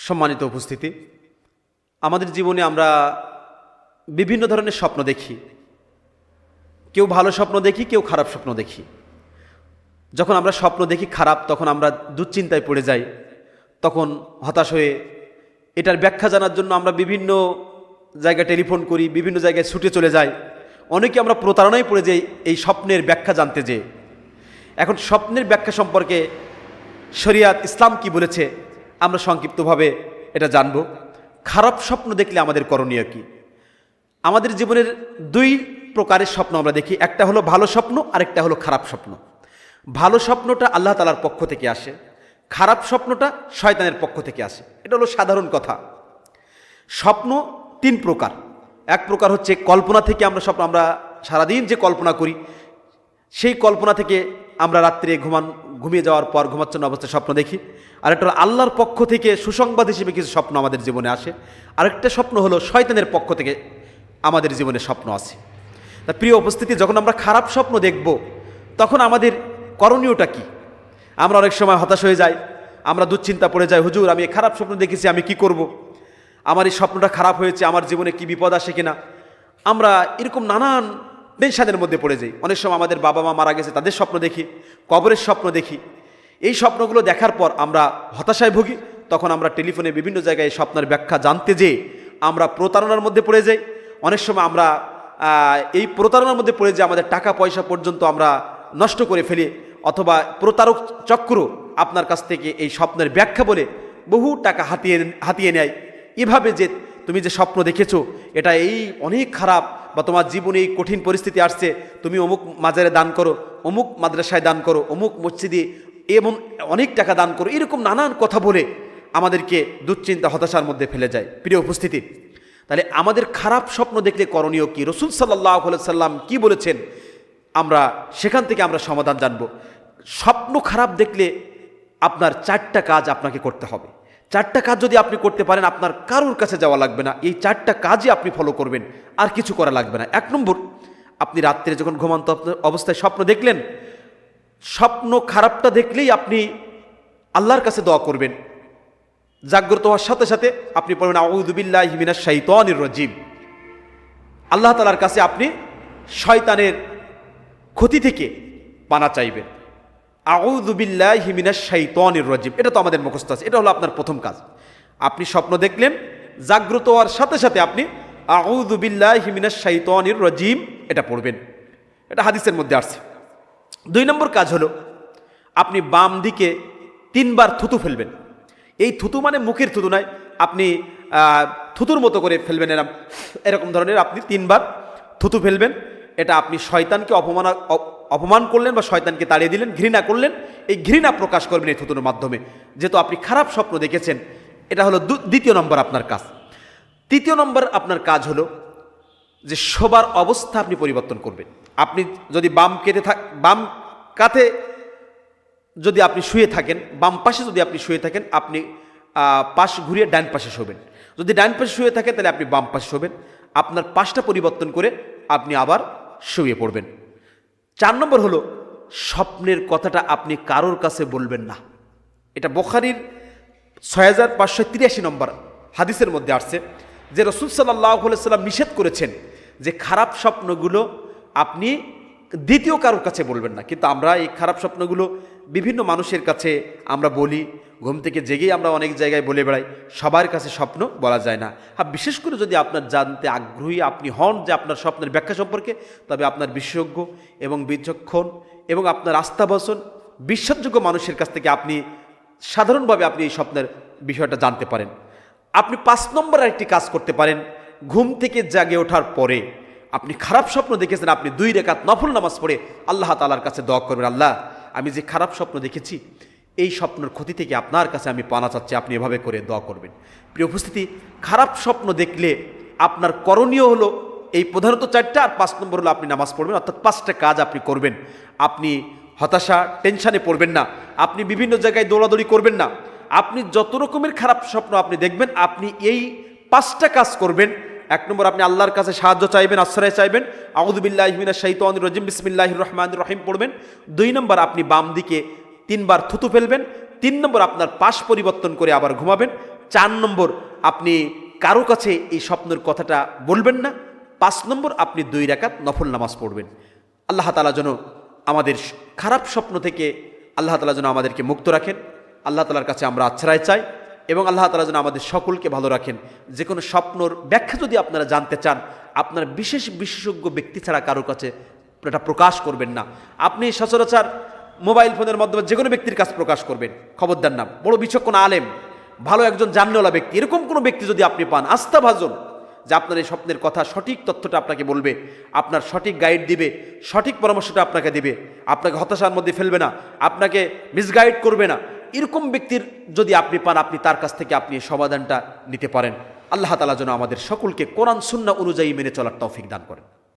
সম্মানিত উপস্থিতি, আমাদের জীবনে আমরা বিভিন্ন ধরনের স্বপ্ন দেখি। কেউ ভালো স্বপ্ন দেখি, কেউ খারাপ স্বপ্ন দেখি। যখন আমরা স্বপ্ন দেখি খারাপ, তখন আমরা দুশ্চিন্তায় পড়ে যাই, তখন হতাশ হয়ে এটার ব্যাখ্যা জানার জন্য আমরা বিভিন্ন জায়গায় টেলিফোন করি, বিভিন্ন জায়গায় ছুটে চলে যাই। অনেকে আমরা প্রতারণায় পড়ে যাই এই স্বপ্নের ব্যাখ্যা জানতে যেয়ে। এখন স্বপ্নের ব্যাখ্যা সম্পর্কে শরিয়াত ইসলাম কি বলেছে আমরা সংক্ষিপ্তভাবে এটা জানব। খারাপ স্বপ্ন দেখলে আমাদের করণীয় কি? আমাদের জীবনের দুই প্রকারের স্বপ্ন আমরা দেখি, একটা হলো ভালো স্বপ্ন, আরেকটা হলো খারাপ স্বপ্ন। ভালো স্বপ্নটা আল্লাহ তাআলার পক্ষ থেকে আসে, খারাপ স্বপ্নটা শয়তানের পক্ষ থেকে আসে। এটা হলো সাধারণ কথা। স্বপ্ন তিন প্রকার। এক প্রকার হচ্ছে কল্পনা থেকে আমরা স্বপ্ন, আমরা সারাদিন যে কল্পনা করি, সেই কল্পনা থেকে আমরা রাত্রে ঘুমিয়ে যাওয়ার পর ঘুমাচ্ছন্ন অবস্থায় স্বপ্ন দেখি। আরেকটা হলো আল্লাহর পক্ষ থেকে সুসংবাদ হিসেবে কিছু স্বপ্ন আমাদের জীবনে আসে। আরেকটা স্বপ্ন হলো শয়তানের পক্ষ থেকে আমাদের জীবনে স্বপ্ন আসে। তা প্রিয় উপস্থিতি, যখন আমরা খারাপ স্বপ্ন দেখব তখন আমাদের করণীয়টা কি? আমরা অনেক সময় হতাশ হয়ে যাই, আমরা দুশ্চিন্তা পড়ে যাই, হুজুর আমি খারাপ স্বপ্ন দেখেছি, আমি কি করব? আমার এই স্বপ্নটা খারাপ হয়েছে, আমার জীবনে কি বিপদ আসে কিনা? আমরা এরকম নানান টেনশনের মধ্যে পড়ে যাই। অনেক সময় আমাদের বাবা মা মারা গেছে, তাদের স্বপ্ন দেখি, কবরের স্বপ্ন দেখি। এই স্বপ্নগুলো দেখার পর আমরা হতাশায় ভুগি। তখন আমরা টেলিফোনে বিভিন্ন জায়গায় এই স্বপ্নের ব্যাখ্যা জানতে যেয়ে আমরা প্রতারণার মধ্যে পড়ে যাই। অনেক সময় আমরা এই প্রতারণার মধ্যে পড়ে যাই, আমাদের টাকা পয়সা পর্যন্ত আমরা নষ্ট করে ফেলি, অথবা প্রতারক চক্র আপনার কাছ থেকে এই স্বপ্নের ব্যাখ্যা বলে বহু টাকা হাতিয়ে নেয়। এভাবে যে তুমি যে স্বপ্ন দেখেছো এটা এই অনেক খারাপ, বা তোমার জীবনে এই কঠিন পরিস্থিতি আসছে, তুমি অমুক মাজারে দান করো, অমুক মাদ্রাসায় দান করো, অমুক মসজিদে এবং অনেক টাকা দান করো, এরকম নানান কথা বলে আমাদেরকে দুশ্চিন্তা হতাশার মধ্যে ফেলে যায়। প্রিয় উপস্থিতি, তাহলে আমাদের খারাপ স্বপ্ন দেখলে করণীয় কি? রাসূল সাল্লাল্লাহু আলাইহি সাল্লাম কি বলেছেন আমরা সেখান থেকে আমরা সমাধান জানব। স্বপ্ন খারাপ দেখলে আপনার চারটা কাজ আপনাকে করতে হবে। চারটা কাজ যদি আপনি করতে পারেন, আপনার কারোর কাছে যাওয়া লাগবে না, এই চারটা কাজই আপনি ফলো করবেন, আর কিছু করা লাগবে না। এক নম্বর, আপনি রাত্রে যখন ঘুমন্ত অবস্থায় স্বপ্ন দেখলেন, স্বপ্ন খারাপটা দেখলেই আপনি আল্লাহর কাছে দোয়া করবেন। জাগ্রত হওয়ার সাথে সাথে আপনি পড়বেন আউযু বিল্লাহি মিনাশ শাইতানির রাজিম। আল্লাহ তাআলার কাছে আপনি শয়তানের ক্ষতি থেকে পানা চাইবেন। আউযু বিল্লাহি মিনাশ শাইতানির রাজিম, এটা তো আমাদের মুখস্থ আছে। এটা হলো আপনার প্রথম কাজ। আপনি স্বপ্ন দেখলেন, জাগ্রত হওয়ার সাথে সাথে আপনি আউযু বিল্লাহি মিনাশ শাইতানির রাজিম এটা পড়বেন। এটা হাদিসের মধ্যে আসছে। দুই নম্বর কাজ হলো আপনি বাম দিকে 3 বার থুতু ফেলবেন। এই থুতু মানে মুখের থুতু নয়, আপনি থুতুর মতো করে ফেলবেন, এরকম ধরনের আপনি 3 বার থুতু ফেলবেন। এটা আপনি শয়তানকে অপমান করলেন বা শয়তানকে তাড়িয়ে দিলেন, ঘৃণা করলেন, এই ঘৃণা প্রকাশ করবেন এই থুতুর মাধ্যমে, যেহেতু আপনি খারাপ স্বপ্ন দেখেছেন। এটা হলো দ্বিতীয় নম্বর আপনার কাজ। তৃতীয় নম্বর আপনার কাজ হলো যে শোবার অবস্থা আপনি পরিবর্তন করবেন। আপনি যদি বাম কাঁধে যদি আপনি শুয়ে থাকেন, বাম পাশে যদি আপনি শুয়ে থাকেন, আপনি পাশ ঘুরিয়ে ডান পাশে শোবেন। যদি ডান পাশে শুয়ে থাকেন তাহলে আপনি বাম পাশে শোবেন। আপনার পাশটা পরিবর্তন করে আপনি আবার শুয়ে পড়বেন। 4 নম্বর হলো স্বপ্নের কথাটা আপনি কারোর কাছে বলবেন না। এটা বুখারীর 6583 নম্বর হাদিসের মধ্যে আসছে যে রাসূল সাল্লাল্লাহু আলাইহি সাল্লাম নিষেধ করেছেন যে খারাপ স্বপ্নগুলো আপনি দ্বিতীয় কারোর কাছে বলবেন না। কিন্তু আমরা এই খারাপ স্বপ্নগুলো বিভিন্ন মানুষের কাছে আমরা বলি, ঘুম থেকে জেগেই আমরা অনেক জায়গায় বলে বেড়াই। সবার কাছে স্বপ্ন বলা যায় না। আর বিশেষ করে যদি আপনার জানতে আগ্রহী আপনি হন যে আপনার স্বপ্নের ব্যাখ্যা সম্পর্কে, তবে আপনার বিশেষজ্ঞ এবং বিচক্ষণ এবং আপনার আস্থাভাজন বিশ্বাসযোগ্য মানুষের কাছ থেকে আপনি সাধারণভাবে আপনি এই স্বপ্নের বিষয়টা জানতে পারেন। আপনি 5 নম্বর আরেকটি কাজ করতে পারেন। ঘুম থেকে জাগে ওঠার পরে আপনি খারাপ স্বপ্ন দেখেছেন, আপনি 2 রাকাত নফল নামাজ পড়ে আল্লাহ তাআলার কাছে দোয়া করবেন, আল্লাহ আমি যে খারাপ স্বপ্ন দেখেছি এই স্বপ্নের ক্ষতি থেকে আপনার কাছে আমি পানা চাচ্ছি। আপনি এভাবে করে দোয়া করবেন। প্রিয় উপস্থিতি, খারাপ স্বপ্ন দেখলে আপনার করণীয় হলো এই প্রধানত 4টা, আর 5 নম্বর হলো আপনি নামাজ পড়বেন, অর্থাৎ 5টা কাজ আপনি করবেন। আপনি হতাশা টেনশানে পড়বেন না, আপনি বিভিন্ন জায়গায় দৌড়াদৌড়ি করবেন না। আপনি যত রকমের খারাপ স্বপ্ন আপনি দেখবেন, আপনি এই 5টা কাজ করবেন। 1 নম্বর, আপনি আল্লাহর কাছে সাহায্য চাইবেন, আশ্রয় চাইবেন, আউযু বিল্লাহি মিনাশ শাইতানির রাজিম বিসমিল্লাহির রহমানির রহিম পড়বেন। 2 নম্বর, আপনি বাম দিকে 3 বার থুতু ফেলবেন। 3 নম্বর, আপনার পাশ পরিবর্তন করে আবার ঘুমাবেন। 4 নম্বর, আপনি কারো কাছে এই স্বপ্নের কথাটা বলবেন না। 5 নম্বর, আপনি 2 রাকাত নফল নামাজ পড়বেন। আল্লাহ তাআলা যেন আমাদের খারাপ স্বপ্ন থেকে আল্লাহ তাআলা যেন আমাদেরকে মুক্ত রাখেন। আল্লাহ তাআলার কাছে আমরা আশ্রয় চাই এবং আল্লাহ তাআলা যেন আমাদের সকলকে ভালো রাখেন। যে কোনো স্বপ্নর ব্যাখ্যা যদি আপনারা জানতে চান, আপনার বিশেষজ্ঞ ব্যক্তি ছাড়া কারোর কাছে এটা প্রকাশ করবেন না। আপনি সচরাচর মোবাইল ফোনের মাধ্যমে যে কোনো ব্যক্তির কাছে প্রকাশ করবেন, খবরদার না। বড় বিচক্ষণ আলেম, ভালো একজন জাননেওয়ালা ব্যক্তি, এরকম কোনো ব্যক্তি যদি আপনি পান, আস্থাভাজন, যে আপনার এই স্বপ্নের কথা সঠিক তথ্যটা আপনাকে বলবে, আপনার সঠিক গাইড দিবে, সঠিক পরামর্শটা আপনাকে দিবে, আপনাকে হতাশার মধ্যে ফেলবে না, আপনাকে মিসগাইড করবে না, এরকম ব্যক্তির যদি আপনি পান, আপনি তার কাছ থেকে আপনি সমাধানটা নিতে পারেন। আল্লাহ তাআলা যেন আমাদের সকলকে কোরআন সুন্নাহ অনুযায়ী মেনে চলার তৌফিক দান করেন।